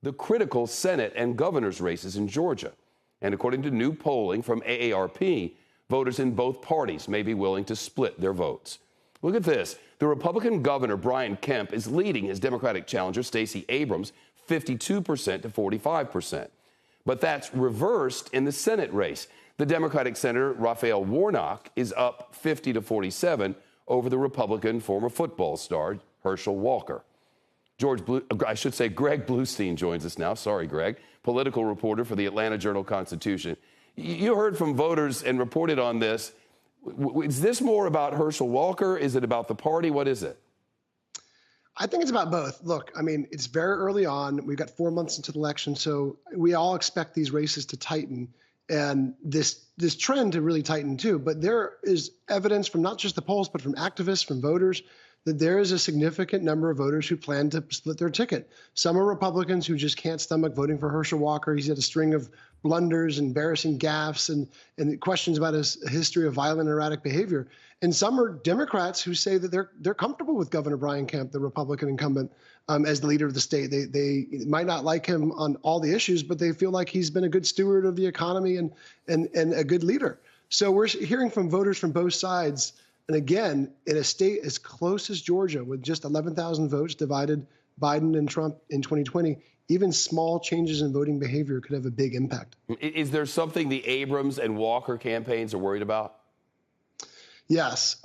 the critical Senate and governor's races in Georgia. And according to new polling from AARP, voters in both parties may be willing to split their votes. Look at this. The Republican governor, Brian Kemp, is leading his Democratic challenger, Stacey Abrams, 52% to 45%. But that's reversed in the Senate race. The Democratic Senator, Raphael Warnock, is up 50 to 47 over the Republican former football star, Herschel Walker. Greg Bluestein joins us now. Sorry, Greg. Political reporter for the Atlanta Journal-Constitution. You heard from voters and reported on this. Is this more about Herschel Walker? Is it about the party? What is it? I think it's about both. Look, I mean, it's very early on. We've got 4 months into the election, so we all expect these races to tighten and this trend to really tighten too. But there is evidence from not just the polls, but from activists, from voters, that there is a significant number of voters who plan to split their ticket. Some are Republicans who just can't stomach voting for Herschel Walker. He's had a string of blunders, embarrassing gaffes, and questions about his history of violent and erratic behavior. And some are Democrats who say that they're comfortable with Governor Brian Kemp, the Republican incumbent, as the leader of the state. They might not like him on all the issues, but they feel like he's been a good steward of the economy and a good leader. So we're hearing from voters from both sides. And again, in a state as close as Georgia, with just 11,000 votes divided Biden and Trump in 2020, even small changes in voting behavior could have a big impact. Is there something the Abrams and Walker campaigns are worried about? Yes.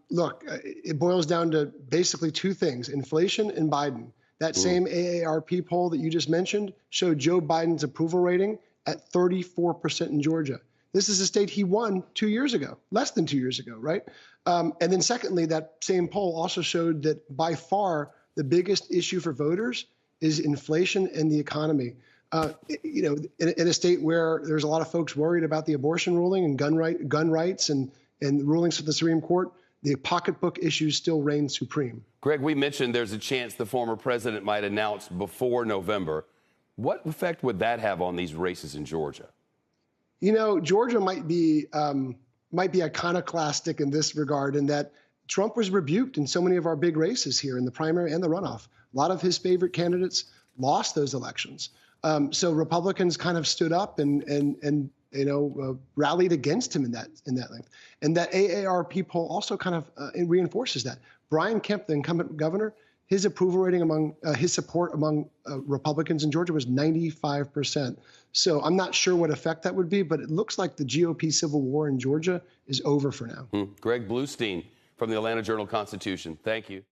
Look, it boils down to basically two things: inflation and Biden. That same AARP poll that you just mentioned showed Joe Biden's approval rating at 34% in Georgia. This is a state he won 2 years ago, less than 2 years ago, right? And then secondly, that same poll also showed that by far the biggest issue for voters is inflation and the economy. In a state where there's a lot of folks worried about the abortion ruling and gun rights and rulings from the Supreme Court, the pocketbook issues still reign supreme. Greg, we mentioned there's a chance the former president might announce before November. What effect would that have on these races in Georgia? You know, Georgia might be iconoclastic in this regard, in that Trump was rebuked in so many of our big races here in the primary and the runoff. A lot of his favorite candidates lost those elections. So Republicans kind of stood up and rallied against him in that length. And that AARP poll also kind of reinforces that. Brian Kemp, the incumbent governor, his approval rating his support among Republicans in Georgia was 95%. So I'm not sure what effect that would be, but it looks like the GOP civil war in Georgia is over for now. Greg Bluestein from the Atlanta Journal-Constitution. Thank you.